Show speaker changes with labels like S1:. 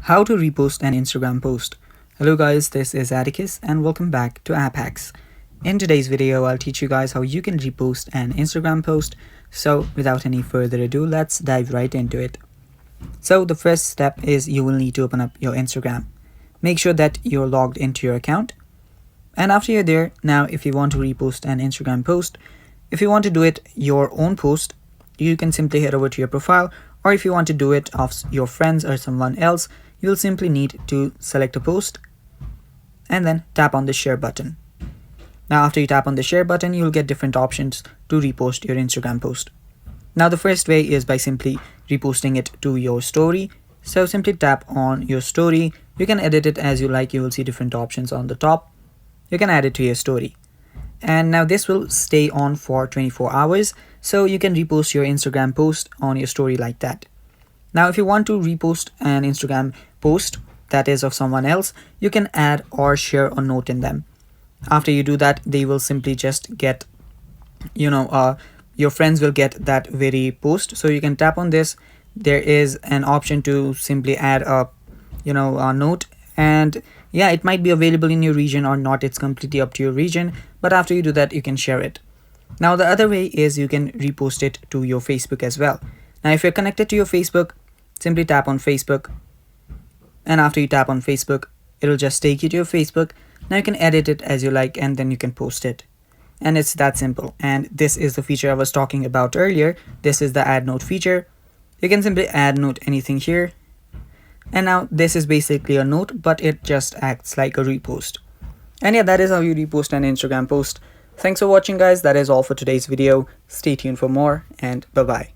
S1: How to repost an Instagram post. Hello guys, this is Atticus and welcome back to App Hacks. In today's video, I'll teach you guys how you can repost an Instagram post. So without any further ado, let's dive right into it. So the first step is you will need to open up your Instagram. Make sure that you're logged into your account. And after you're there, now if you want to repost an Instagram post, if you want to do it your own post, you can simply head over to your profile, or if you want to do it of your friends or someone else, you'll simply need to select a post and then tap on the share button. Now after you tap on the share button, you'll get different options to repost your Instagram post. Now the first way is by simply reposting it to your story. So simply tap on your story. You can edit it as you like. You will see different options on the top. You can add it to your story. And now this will stay on for 24 hours. So you can repost your Instagram post on your story like that. Now if you want to repost an Instagram post that is of someone else, you can add or share a note in them. After you do that, they will simply just get, your friends will get that very post. So you can tap on this. There is an option to simply add a note, and yeah, it might be available in your region or not. It's completely up to your region, but after you do that, you can share it. Now the other way is you can repost it to your Facebook as well. Now if you're connected to your Facebook, simply tap on Facebook, and after you tap on Facebook, it'll just take you to your Facebook. Now you can edit it as you like, and then you can post it. And it's that simple. And this is the feature I was talking about earlier. This is the add note feature. You can simply add note anything here. And now this is basically a note, but it just acts like a repost. And yeah, that is how you repost an Instagram post. Thanks for watching guys. That is all for today's video. Stay tuned for more, and bye bye.